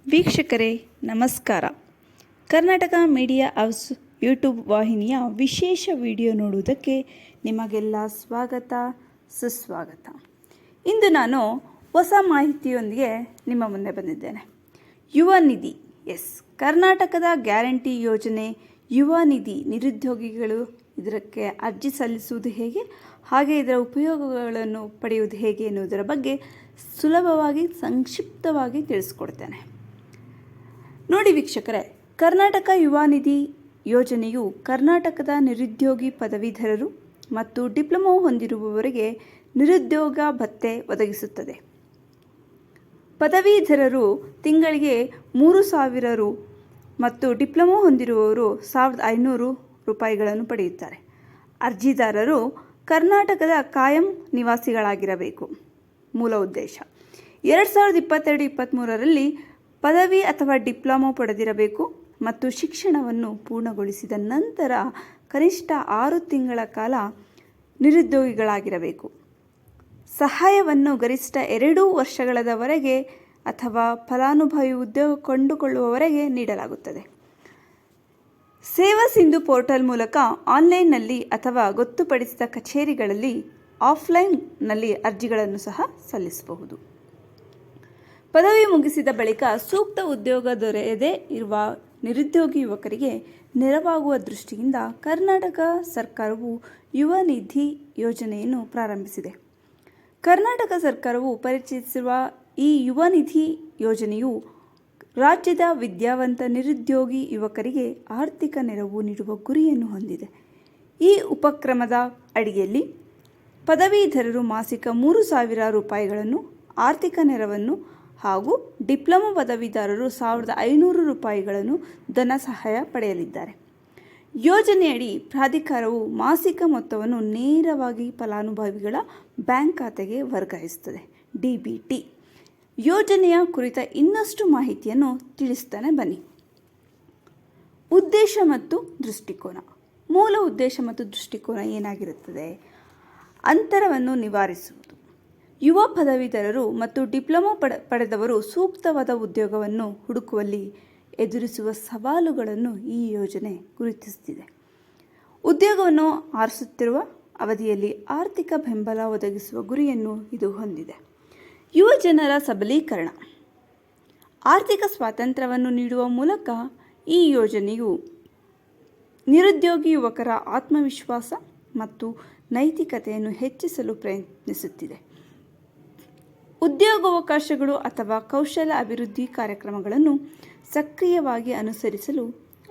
ವೀಕ್ಷಕರೇ ನಮಸ್ಕಾರ. Karnataka media house YouTube ವಾಹಿನಿಯ ವಿಶೇಷ ವಿಡಿಯೋ ನೋಡುವುದಕ್ಕೆ ನಿಮಗೆಲ್ಲ ಸ್ವಾಗತ ಸುಸ್ವಾಗತ. ಇಂದು ನಾನು ಹೊಸ ಮಾಹಿತಿಯೊಂದಿಗೆ ನಿಮ್ಮ ಮುಂದೆ ಬಂದಿದ್ದೇನೆ. ಯುವ ನಿಧಿ, ಕರ್ನಾಟಕದ ಗ್ಯಾರಂಟಿ ಯೋಜನೆ ಯುವ ನಿಧಿ ನಿರುದ್ಯೋಗಿಗಳು ಇದಕ್ಕೆ ಅರ್ಜಿ ಸಲ್ಲಿಸುವುದು ಹೇಗೆ, ಹಾಗೆ ಇದರ ಉಪಯೋಗಗಳನ್ನು ಪಡೆಯುವುದು ಹೇಗೆ ಎನ್ನುವುದರ ಬಗ್ಗೆ ಸುಲಭವಾಗಿ ಸಂಕ್ಷಿಪ್ತವಾಗಿ ತಿಳಿಸ್ಕೊಡ್ತೇನೆ. ನೋಡಿ ವೀಕ್ಷಕರೇ, ಕರ್ನಾಟಕ ಯುವ ನಿಧಿ ಯೋಜನೆಯು ಕರ್ನಾಟಕದ ನಿರುದ್ಯೋಗಿ ಪದವೀಧರರು ಮತ್ತು ಡಿಪ್ಲೊಮಾ ಹೊಂದಿರುವವರಿಗೆ ನಿರುದ್ಯೋಗ ಭತ್ಯೆ ಒದಗಿಸುತ್ತದೆ. ಪದವೀಧರರು ತಿಂಗಳಿಗೆ 3,000 ರು ಮತ್ತು ಡಿಪ್ಲೊಮಾ ಹೊಂದಿರುವವರು 1,500 ರೂಪಾಯಿಗಳನ್ನು ಪಡೆಯುತ್ತಾರೆ. ಅರ್ಜಿದಾರರು ಕರ್ನಾಟಕದ ಕಾಯಂ ನಿವಾಸಿಗಳಾಗಿರಬೇಕು. ಮೂಲ ಉದ್ದೇಶ 2022-23ರಲ್ಲಿ ಪದವಿ ಅಥವಾ ಡಿಪ್ಲೊಮಾ ಪಡೆದಿರಬೇಕು ಮತ್ತು ಶಿಕ್ಷಣವನ್ನು ಪೂರ್ಣಗೊಳಿಸಿದ ನಂತರ ಕನಿಷ್ಠ 6 ತಿಂಗಳ ಕಾಲ ನಿರುದ್ಯೋಗಿಗಳಾಗಿರಬೇಕು. ಸಹಾಯವನ್ನು ಗರಿಷ್ಠ 2 ವರ್ಷಗಳವರೆಗೆ ಅಥವಾ ಫಲಾನುಭವಿ ಉದ್ಯೋಗ ಕಂಡುಕೊಳ್ಳುವವರೆಗೆ ನೀಡಲಾಗುತ್ತದೆ. ಸೇವಾ ಸಿಂಧು ಪೋರ್ಟಲ್ ಮೂಲಕ ಆನ್ಲೈನ್ನಲ್ಲಿ ಅಥವಾ ಗೊತ್ತುಪಡಿಸಿದ ಕಚೇರಿಗಳಲ್ಲಿ ಆಫ್ಲೈನ್ನಲ್ಲಿ ಅರ್ಜಿಗಳನ್ನು ಸಹ ಸಲ್ಲಿಸಬಹುದು. ಪದವಿ ಮುಗಿಸಿದ ಬಳಿಕ ಸೂಕ್ತ ಉದ್ಯೋಗ ದೊರೆಯದೇ ಇರುವ ನಿರುದ್ಯೋಗಿ ಯುವಕರಿಗೆ ನೆರವಾಗುವ ದೃಷ್ಟಿಯಿಂದ ಕರ್ನಾಟಕ ಸರ್ಕಾರವು ಯುವ ನಿಧಿ ಯೋಜನೆಯನ್ನು ಪ್ರಾರಂಭಿಸಿದೆ. ಕರ್ನಾಟಕ ಸರ್ಕಾರವು ಪರಿಚಯಿಸಿರುವ ಈ ಯುವ ನಿಧಿ ಯೋಜನೆಯು ರಾಜ್ಯದ ವಿದ್ಯಾವಂತ ನಿರುದ್ಯೋಗಿ ಯುವಕರಿಗೆ ಆರ್ಥಿಕ ನೆರವು ನೀಡುವ ಗುರಿಯನ್ನು ಹೊಂದಿದೆ. ಈ ಉಪಕ್ರಮದ ಅಡಿಯಲ್ಲಿ ಪದವೀಧರರು ಮಾಸಿಕ 3,000 ರೂಪಾಯಿಗಳನ್ನು ಆರ್ಥಿಕ ನೆರವನ್ನು ಹಾಗೂ ಡಿಪ್ಲೊಮಾ ಪದವೀಧರರು 1,500 ರೂಪಾಯಿಗಳನ್ನು ಧನ ಸಹಾಯ ಪಡೆಯಲಿದ್ದಾರೆ. ಯೋಜನೆಯಡಿ ಪ್ರಾಧಿಕಾರವು ಮಾಸಿಕ ಮೊತ್ತವನ್ನು ನೇರವಾಗಿ ಫಲಾನುಭವಿಗಳ ಬ್ಯಾಂಕ್ ಖಾತೆಗೆ ವರ್ಗಾಯಿಸುತ್ತದೆ. DBT ಯೋಜನೆಯ ಕುರಿತ ಇನ್ನಷ್ಟು ಮಾಹಿತಿಯನ್ನು ತಿಳಿಸ್ತಾನೆ ಬನ್ನಿ. ಉದ್ದೇಶ ಮತ್ತು ದೃಷ್ಟಿಕೋನ. ಮೂಲ ಉದ್ದೇಶ ಮತ್ತು ದೃಷ್ಟಿಕೋನ ಏನಾಗಿರುತ್ತದೆ? ಅಂತರವನ್ನು ನಿವಾರಿಸುವುದು. ಯುವ ಪದವೀಧರರು ಮತ್ತು ಡಿಪ್ಲೊಮಾ ಪಡೆದವರು ಸೂಕ್ತವಾದ ಉದ್ಯೋಗವನ್ನು ಹುಡುಕುವಲ್ಲಿ ಎದುರಿಸುವ ಸವಾಲುಗಳನ್ನು ಈ ಯೋಜನೆ ಗುರುತಿಸುತ್ತಿದೆ. ಉದ್ಯೋಗವನ್ನು ಆರಿಸುತ್ತಿರುವ ಅವಧಿಯಲ್ಲಿ ಆರ್ಥಿಕ ಬೆಂಬಲ ಒದಗಿಸುವ ಗುರಿಯನ್ನು ಇದು ಹೊಂದಿದೆ. ಯುವ ಜನರ ಸಬಲೀಕರಣ. ಆರ್ಥಿಕ ಸ್ವಾತಂತ್ರ್ಯವನ್ನು ನೀಡುವ ಮೂಲಕ ಈ ಯೋಜನೆಯು ನಿರುದ್ಯೋಗಿ ಯುವಕರ ಆತ್ಮವಿಶ್ವಾಸ ಮತ್ತು ನೈತಿಕತೆಯನ್ನು ಹೆಚ್ಚಿಸಲು ಪ್ರಯತ್ನಿಸುತ್ತಿದೆ. ಉದ್ಯೋಗಾವಕಾಶಗಳು ಅಥವಾ ಕೌಶಲ ಅಭಿವೃದ್ಧಿ ಕಾರ್ಯಕ್ರಮಗಳನ್ನು ಸಕ್ರಿಯವಾಗಿ ಅನುಸರಿಸಲು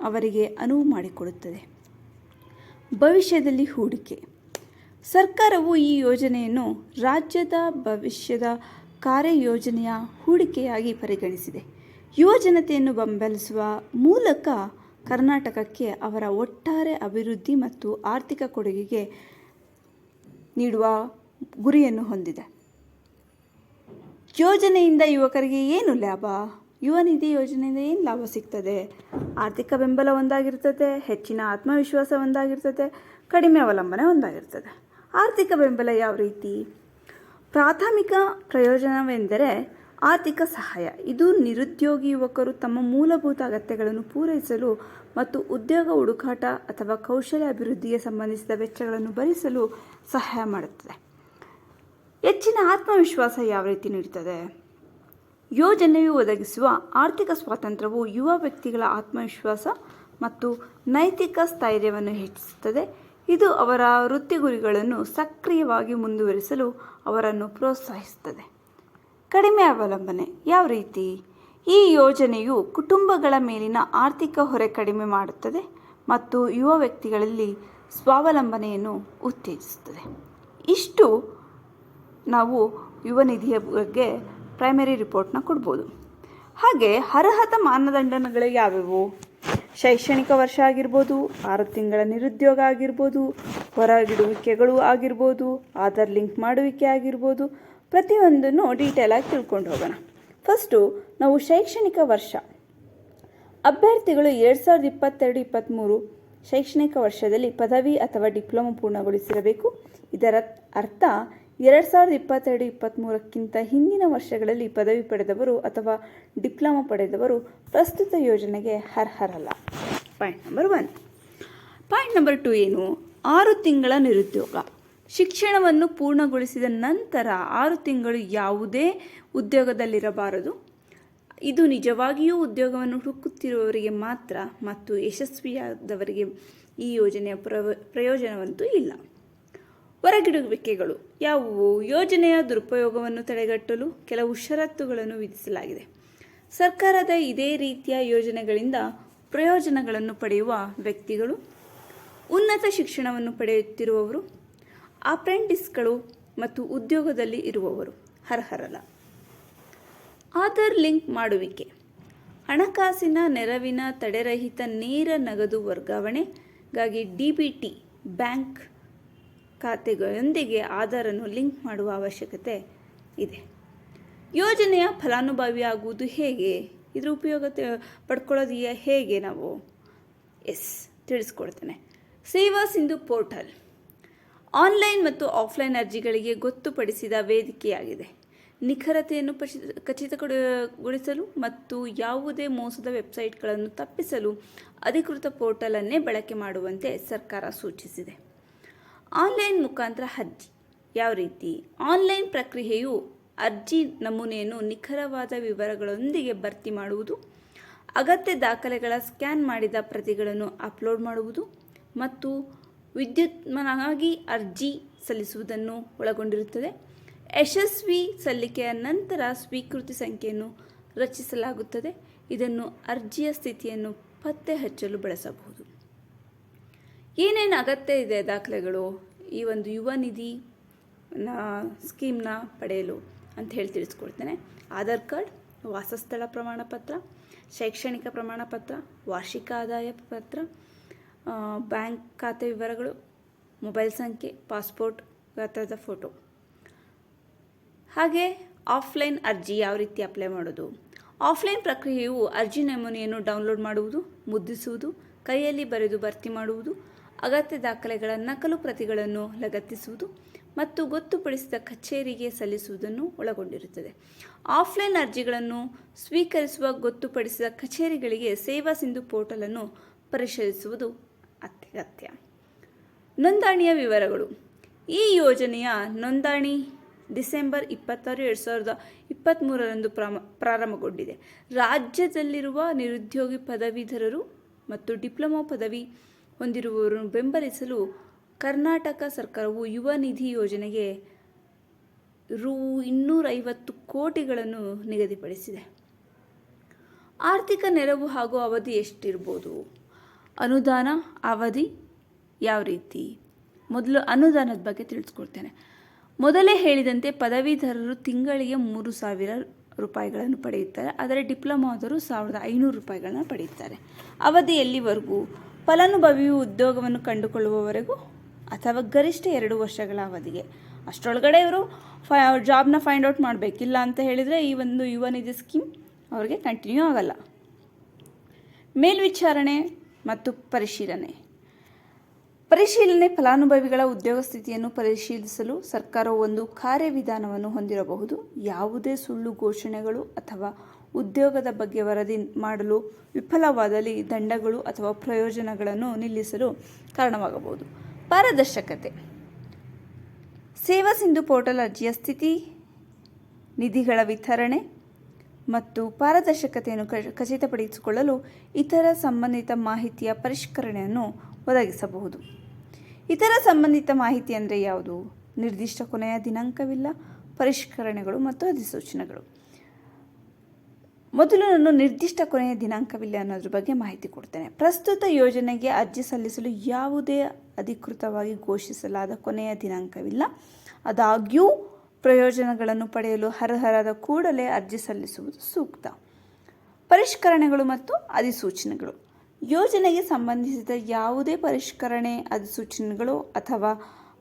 ಅವರಿಗೆ ಅನುವು ಮಾಡಿಕೊಡುತ್ತದೆ. ಭವಿಷ್ಯದಲ್ಲಿ ಹೂಡಿಕೆ. ಸರ್ಕಾರವು ಈ ಯೋಜನೆಯನ್ನು ರಾಜ್ಯದ ಭವಿಷ್ಯದ ಕಾರ್ಯಯೋಜನೆಯ ಹೂಡಿಕೆಯಾಗಿ ಪರಿಗಣಿಸಿದೆ. ಯುವ ಜನತೆಯನ್ನು ಬೆಂಬಲಿಸುವ ಮೂಲಕ ಕರ್ನಾಟಕಕ್ಕೆ ಅವರ ಒಟ್ಟಾರೆ ಅಭಿವೃದ್ಧಿ ಮತ್ತು ಆರ್ಥಿಕ ಕೊಡುಗೆಗೆ ನೀಡುವ ಗುರಿಯನ್ನು ಹೊಂದಿದೆ. ಯೋಜನೆಯಿಂದ ಯುವಕರಿಗೆ ಏನು ಲಾಭ? ಯುವ ನಿಧಿ ಯೋಜನೆಯಿಂದ ಏನು ಲಾಭ ಸಿಗ್ತದೆ? ಆರ್ಥಿಕ ಬೆಂಬಲ ಒಂದಾಗಿರ್ತದೆ, ಹೆಚ್ಚಿನ ಆತ್ಮವಿಶ್ವಾಸ ಒಂದಾಗಿರ್ತದೆ, ಕಡಿಮೆ ಅವಲಂಬನೆ ಒಂದಾಗಿರ್ತದೆ. ಆರ್ಥಿಕ ಬೆಂಬಲ ಯಾವ ರೀತಿ? ಪ್ರಾಥಮಿಕ ಪ್ರಯೋಜನವೆಂದರೆ ಆರ್ಥಿಕ ಸಹಾಯ. ಇದು ನಿರುದ್ಯೋಗಿ ಯುವಕರು ತಮ್ಮ ಮೂಲಭೂತ ಅಗತ್ಯಗಳನ್ನು ಪೂರೈಸಲು ಮತ್ತು ಉದ್ಯೋಗ ಹುಡುಕಾಟ ಅಥವಾ ಕೌಶಲ್ಯ ಅಭಿವೃದ್ಧಿಗೆ ಸಂಬಂಧಿಸಿದ ವೆಚ್ಚಗಳನ್ನು ಭರಿಸಲು ಸಹಾಯ ಮಾಡುತ್ತದೆ. ಹೆಚ್ಚಿನ ಆತ್ಮವಿಶ್ವಾಸ ಯಾವ ರೀತಿ ನೀಡುತ್ತದೆ? ಯೋಜನೆಯು ಒದಗಿಸುವ ಆರ್ಥಿಕ ಸ್ವಾತಂತ್ರ್ಯವು ಯುವ ವ್ಯಕ್ತಿಗಳ ಆತ್ಮವಿಶ್ವಾಸ ಮತ್ತು ನೈತಿಕ ಸ್ಥೈರ್ಯವನ್ನು ಹೆಚ್ಚಿಸುತ್ತದೆ. ಇದು ಅವರ ವೃತ್ತಿ ಗುರಿಗಳನ್ನು ಸಕ್ರಿಯವಾಗಿ ಮುಂದುವರಿಸಲು ಅವರನ್ನು ಪ್ರೋತ್ಸಾಹಿಸುತ್ತದೆ. ಕಡಿಮೆ ಅವಲಂಬನೆ ಯಾವ ರೀತಿ? ಈ ಯೋಜನೆಯು ಕುಟುಂಬಗಳ ಮೇಲಿನ ಆರ್ಥಿಕ ಹೊರೆ ಕಡಿಮೆ ಮಾಡುತ್ತದೆ ಮತ್ತು ಯುವ ವ್ಯಕ್ತಿಗಳಲ್ಲಿ ಸ್ವಾವಲಂಬನೆಯನ್ನು ಉತ್ತೇಜಿಸುತ್ತದೆ. ಇಷ್ಟು ನಾವು ಯುವ ನಿಧಿಯ ಬಗ್ಗೆ ಪ್ರೈಮರಿ ರಿಪೋರ್ಟ್ನ ಕೊಡ್ಬೋದು. ಹಾಗೆ ಅರ್ಹತಾ ಮಾನದಂಡಗಳು ಯಾವುವು? ಶೈಕ್ಷಣಿಕ ವರ್ಷ ಆಗಿರ್ಬೋದು, 6 ತಿಂಗಳ ನಿರುದ್ಯೋಗ ಆಗಿರ್ಬೋದು, ಹೊರಗಿಡುವಿಕೆಗಳು ಆಗಿರ್ಬೋದು, ಆಧಾರ್ ಲಿಂಕ್ ಮಾಡುವಿಕೆ ಆಗಿರ್ಬೋದು, ಪ್ರತಿಯೊಂದನ್ನು ಡೀಟೇಲಾಗಿ ತಿಳ್ಕೊಂಡು ಹೋಗೋಣ. ಫಸ್ಟು ನಾವು ಶೈಕ್ಷಣಿಕ ವರ್ಷ. ಅಭ್ಯರ್ಥಿಗಳು 2022-23 ಶೈಕ್ಷಣಿಕ ವರ್ಷದಲ್ಲಿ ಪದವಿ ಅಥವಾ ಡಿಪ್ಲೊಮಾ ಪೂರ್ಣಗೊಳಿಸಿರಬೇಕು. ಇದರ ಅರ್ಥ 2022-23ಕ್ಕಿಂತ ಹಿಂದಿನ ವರ್ಷಗಳಲ್ಲಿ ಪದವಿ ಪಡೆದವರು ಅಥವಾ ಡಿಪ್ಲೊಮಾ ಪಡೆದವರು ಪ್ರಸ್ತುತ ಯೋಜನೆಗೆ ಅರ್ಹರಲ್ಲ. Point number 1. ಪಾಯಿಂಟ್ ನಂಬರ್ 2 ಏನು? 6 ತಿಂಗಳ ನಿರುದ್ಯೋಗ. ಶಿಕ್ಷಣವನ್ನು ಪೂರ್ಣಗೊಳಿಸಿದ ನಂತರ 6 ತಿಂಗಳು ಯಾವುದೇ ಉದ್ಯೋಗದಲ್ಲಿರಬಾರದು. ಇದು ನಿಜವಾಗಿಯೂ ಉದ್ಯೋಗವನ್ನು ಹುಡುಕುತ್ತಿರುವವರಿಗೆ ಮಾತ್ರ ಮತ್ತು ಯಶಸ್ವಿಯಾದವರಿಗೆ ಈ ಯೋಜನೆಯ ಪ್ರಯೋಜನವಂತೂ ಇಲ್ಲ. ಹೊರಗಿಡುವಿಕೆಗಳು ಯಾವುವು? ಯೋಜನೆಯ ದುರುಪಯೋಗವನ್ನು ತಡೆಗಟ್ಟಲು ಕೆಲವು ಷರತ್ತುಗಳನ್ನು ವಿಧಿಸಲಾಗಿದೆ. ಸರ್ಕಾರದ ಇದೇ ರೀತಿಯ ಯೋಜನೆಗಳಿಂದ ಪ್ರಯೋಜನಗಳನ್ನು ಪಡೆಯುವ ವ್ಯಕ್ತಿಗಳು, ಉನ್ನತ ಶಿಕ್ಷಣವನ್ನು ಪಡೆಯುತ್ತಿರುವವರು, ಅಪ್ರೆಂಟಿಸ್ಗಳು ಮತ್ತು ಉದ್ಯೋಗದಲ್ಲಿ ಇರುವವರು ಅರ್ಹರಲ್ಲ. ಆಧಾರ್ ಲಿಂಕ್ ಮಾಡುವಿಕೆ. ಹಣಕಾಸಿನ ನೆರವಿನ ತಡೆರಹಿತ ನೇರ ನಗದು ವರ್ಗಾವಣೆಗಾಗಿ DBT ಬ್ಯಾಂಕ್ ಖಾತೆಗಳೊಂದಿಗೆ ಆಧಾರನ್ನು ಲಿಂಕ್ ಮಾಡುವ ಅವಶ್ಯಕತೆ ಇದೆ. ಯೋಜನೆಯ ಫಲಾನುಭವಿಯಾಗುವುದು ಹೇಗೆ? ಇದರ ಉಪಯೋಗ ಪಡ್ಕೊಳ್ಳೋದು ಹೇಗೆ ನಾವು? ತಿಳಿಸ್ಕೊಡ್ತೇನೆ. ಸೇವಾ ಸಿಂಧು ಪೋರ್ಟಲ್ ಆನ್ಲೈನ್ ಮತ್ತು ಆಫ್ಲೈನ್ ಅರ್ಜಿಗಳಿಗೆ ಗೊತ್ತುಪಡಿಸಿದ ವೇದಿಕೆಯಾಗಿದೆ. ನಿಖರತೆಯನ್ನು ಖಚಿತಗೊಳಿಸಲು ಮತ್ತು ಯಾವುದೇ ಮೋಸದ ವೆಬ್ಸೈಟ್ಗಳನ್ನು ತಪ್ಪಿಸಲು ಅಧಿಕೃತ ಪೋರ್ಟಲನ್ನೇ ಬಳಕೆ ಮಾಡುವಂತೆ ಸರ್ಕಾರ ಸೂಚಿಸಿದೆ. ಆನ್ಲೈನ್ ಮುಖಾಂತರ ಅರ್ಜಿ ಯಾವ ರೀತಿ? ಆನ್ಲೈನ್ ಪ್ರಕ್ರಿಯೆಯು ಅರ್ಜಿ ನಮೂನೆಯನ್ನು ನಿಖರವಾದ ವಿವರಗಳೊಂದಿಗೆ ಭರ್ತಿ ಮಾಡುವುದು, ಅಗತ್ಯ ದಾಖಲೆಗಳ ಸ್ಕ್ಯಾನ್ ಮಾಡಿದ ಪ್ರತಿಗಳನ್ನು ಅಪ್ಲೋಡ್ ಮಾಡುವುದು ಮತ್ತು ವಿದ್ಯುನ್ಮಾನವಾಗಿ ಅರ್ಜಿ ಸಲ್ಲಿಸುವುದನ್ನು ಒಳಗೊಂಡಿರುತ್ತದೆ. ಯಶಸ್ವಿ ಸಲ್ಲಿಕೆಯ ನಂತರ ಸ್ವೀಕೃತಿ ಸಂಖ್ಯೆಯನ್ನು ರಚಿಸಲಾಗುತ್ತದೆ. ಇದನ್ನು ಅರ್ಜಿಯ ಸ್ಥಿತಿಯನ್ನು ಪತ್ತೆ ಹಚ್ಚಲು ಬಳಸಬಹುದು. ಏನೇನು ಅಗತ್ಯ ಇದೆ ದಾಖಲೆಗಳು ಈ ಒಂದು ಯುವ ನಿಧಿ ಸ್ಕೀಮ್ನ ಪಡೆಯಲು ಅಂತ ಹೇಳಿ ತಿಳಿಸ್ಕೊಡ್ತೇನೆ. ಆಧಾರ್ ಕಾರ್ಡ್, ವಾಸಸ್ಥಳ ಪ್ರಮಾಣಪತ್ರ, ಶೈಕ್ಷಣಿಕ ಪ್ರಮಾಣಪತ್ರ, ವಾರ್ಷಿಕ ಆದಾಯ ಪತ್ರ, ಬ್ಯಾಂಕ್ ಖಾತೆ ವಿವರಗಳು, ಮೊಬೈಲ್ ಸಂಖ್ಯೆ, ಪಾಸ್ಪೋರ್ಟ್ ಗಾತ್ರದ ಫೋಟೋ. ಹಾಗೆ ಆಫ್ಲೈನ್ ಅರ್ಜಿ ಯಾವ ರೀತಿ ಅಪ್ಲೈ ಮಾಡೋದು? ಆಫ್ಲೈನ್ ಪ್ರಕ್ರಿಯೆಯು ಅರ್ಜಿ ನಮೂನೆಯನ್ನು ಡೌನ್ಲೋಡ್ ಮಾಡುವುದು, ಮುದ್ರಿಸುವುದು, ಕೈಯಲ್ಲಿ ಬರೆದು ಭರ್ತಿ ಮಾಡುವುದು, ಅಗತ್ಯ ದಾಖಲೆಗಳ ನಕಲು ಪ್ರತಿಗಳನ್ನು ಲಗತ್ತಿಸುವುದು ಮತ್ತು ಗೊತ್ತುಪಡಿಸಿದ ಕಚೇರಿಗೆ ಸಲ್ಲಿಸುವುದನ್ನು ಒಳಗೊಂಡಿರುತ್ತದೆ. ಆಫ್ಲೈನ್ ಅರ್ಜಿಗಳನ್ನು ಸ್ವೀಕರಿಸುವ ಗೊತ್ತುಪಡಿಸಿದ ಕಚೇರಿಗಳಿಗೆ ಸೇವಾ ಸಿಂಧು ಪೋರ್ಟಲನ್ನು ಪರಿಶೀಲಿಸುವುದು ಅತ್ಯಗತ್ಯ. ನೋಂದಣಿಯ ವಿವರಗಳು. ಈ ಯೋಜನೆಯ ನೋಂದಣಿ ಡಿಸೆಂಬರ್ 26, 2023ರಂದು ಪ್ರಾರಂಭಗೊಂಡಿದೆ. ರಾಜ್ಯದಲ್ಲಿರುವ ನಿರುದ್ಯೋಗಿ ಪದವೀಧರರು ಮತ್ತು ಡಿಪ್ಲೊಮಾ ಪದವಿ ಹೊಂದಿರುವವರನ್ನು ಬೆಂಬಲಿಸಲು ಕರ್ನಾಟಕ ಸರ್ಕಾರವು ಯುವ ನಿಧಿ ಯೋಜನೆಗೆ ರೂ. 250 ಕೋಟಿಗಳನ್ನು ನಿಗದಿಪಡಿಸಿದೆ. ಆರ್ಥಿಕ ನೆರವು ಹಾಗೂ ಅವಧಿ ಎಷ್ಟಿರ್ಬೋದು? ಅನುದಾನ ಅವಧಿ ಯಾವ ರೀತಿ? ಮೊದಲು ಅನುದಾನದ ಬಗ್ಗೆ ತಿಳಿಸ್ಕೊಡ್ತೇನೆ. ಮೊದಲೇ ಹೇಳಿದಂತೆ ಪದವೀಧರರು ತಿಂಗಳಿಗೆ 3,000 ರೂಪಾಯಿಗಳನ್ನು ಪಡೆಯುತ್ತಾರೆ. ಆದರೆ ಡಿಪ್ಲೊಮಾದರು 1,500 ರೂಪಾಯಿಗಳನ್ನು ಪಡೆಯುತ್ತಾರೆ. ಅವಧಿ ಎಲ್ಲಿವರೆಗೂ? ಫಲಾನುಭವಿಯು ಉದ್ಯೋಗವನ್ನು ಕಂಡುಕೊಳ್ಳುವವರೆಗೂ ಅಥವಾ ಗರಿಷ್ಠ 2 ವರ್ಷಗಳ ಅವಧಿಗೆ. ಅಷ್ಟರೊಳಗಡೆ ಇವರು ಜಾಬ್ನ ಫೈಂಡ್ ಔಟ್ ಮಾಡಬೇಕಿಲ್ಲ ಅಂತ ಹೇಳಿದರೆ ಈ ಒಂದು ಯುವ ನಿಧಿ ಸ್ಕೀಮ್ ಅವರಿಗೆ ಕಂಟಿನ್ಯೂ ಆಗಲ್ಲ. ಮೇಲ್ವಿಚಾರಣೆ ಮತ್ತು ಪರಿಶೀಲನೆ. ಫಲಾನುಭವಿಗಳ ಉದ್ಯೋಗ ಸ್ಥಿತಿಯನ್ನು ಪರಿಶೀಲಿಸಲು ಸರ್ಕಾರವು ಒಂದು ಕಾರ್ಯವಿಧಾನವನ್ನು ಹೊಂದಿರಬಹುದು. ಯಾವುದೇ ಸುಳ್ಳು ಘೋಷಣೆಗಳು ಅಥವಾ ಉದ್ಯೋಗದ ಬಗ್ಗೆ ವರದಿ ಮಾಡಲು ವಿಫಲವಾದಲ್ಲಿ ದಂಡಗಳು ಅಥವಾ ಪ್ರಯೋಜನಗಳನ್ನು ನಿಲ್ಲಿಸಲು ಕಾರಣವಾಗಬಹುದು. ಪಾರದರ್ಶಕತೆ. ಸೇವಾ ಸಿಂಧು ಪೋರ್ಟಲ್ ಅರ್ಜಿಯ ಸ್ಥಿತಿ, ನಿಧಿಗಳ ವಿತರಣೆ ಮತ್ತು ಪಾರದರ್ಶಕತೆಯನ್ನು ಖಚಿತಪಡಿಸಿಕೊಳ್ಳಲು ಇತರ ಸಂಬಂಧಿತ ಮಾಹಿತಿಯ ಪರಿಷ್ಕರಣೆಯನ್ನು ಒದಗಿಸಬಹುದು. ಇತರ ಸಂಬಂಧಿತ ಮಾಹಿತಿ ಅಂದರೆ ಯಾವುದು? ನಿರ್ದಿಷ್ಟ ಕೊನೆಯ ದಿನಾಂಕವಿಲ್ಲ, ಪರಿಷ್ಕರಣೆಗಳು ಮತ್ತು ಅಧಿಸೂಚನೆಗಳು. ಮೊದಲು ನಾನು ನಿರ್ದಿಷ್ಟ ಕೊನೆಯ ದಿನಾಂಕವಿಲ್ಲ ಅನ್ನೋದ್ರ ಬಗ್ಗೆ ಮಾಹಿತಿ ಕೊಡ್ತೇನೆ. ಪ್ರಸ್ತುತ ಯೋಜನೆಗೆ ಅರ್ಜಿ ಸಲ್ಲಿಸಲು ಯಾವುದೇ ಅಧಿಕೃತವಾಗಿ ಘೋಷಿಸಲಾದ ಕೊನೆಯ ದಿನಾಂಕವಿಲ್ಲ. ಆದಾಗ್ಯೂ ಪ್ರಯೋಜನಗಳನ್ನು ಪಡೆಯಲು ಅರ್ಹರಾದ ಕೂಡಲೇ ಅರ್ಜಿ ಸಲ್ಲಿಸುವುದು ಸೂಕ್ತ. ಪರಿಷ್ಕರಣೆಗಳು ಮತ್ತು ಅಧಿಸೂಚನೆಗಳು. ಯೋಜನೆಗೆ ಸಂಬಂಧಿಸಿದ ಯಾವುದೇ ಪರಿಷ್ಕರಣೆ, ಅಧಿಸೂಚನೆಗಳು ಅಥವಾ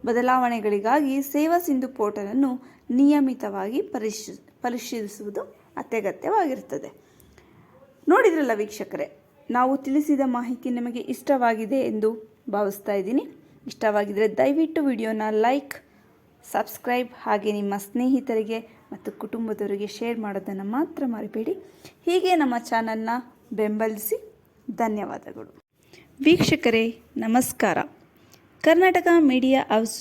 ಬದಲಾವಣೆಗಳಿಗಾಗಿ ಸೇವಾ ಸಿಂಧು ಪೋರ್ಟಲನ್ನು ನಿಯಮಿತವಾಗಿ ಪರಿಶೀಲಿಸುವುದು ಅತ್ಯಗತ್ಯವಾಗಿರುತ್ತದೆ. ನೋಡಿದ್ರಲ್ಲ ವೀಕ್ಷಕರೇ, ನಾವು ತಿಳಿಸಿದ ಮಾಹಿತಿ ನಿಮಗೆ ಇಷ್ಟವಾಗಿದೆ ಎಂದು ಭಾವಿಸ್ತಾ ಇದ್ದೀನಿ. ಇಷ್ಟವಾಗಿದ್ದರೆ ದಯವಿಟ್ಟು ವಿಡಿಯೋನ ಲೈಕ್ ಸಬ್ಸ್ಕ್ರೈಬ್ ಹಾಗೆ ನಿಮ್ಮ ಸ್ನೇಹಿತರಿಗೆ ಮತ್ತು ಕುಟುಂಬದವರಿಗೆ ಶೇರ್ ಮಾಡೋದನ್ನು ಮಾತ್ರ ಮರಿಬೇಡಿ. ಹೀಗೆ ನಮ್ಮ ಚಾನಲ್ನ ಬೆಂಬಲಿಸಿ. ಧನ್ಯವಾದಗಳು. ವೀಕ್ಷಕರೇ ನಮಸ್ಕಾರ. Karnataka media house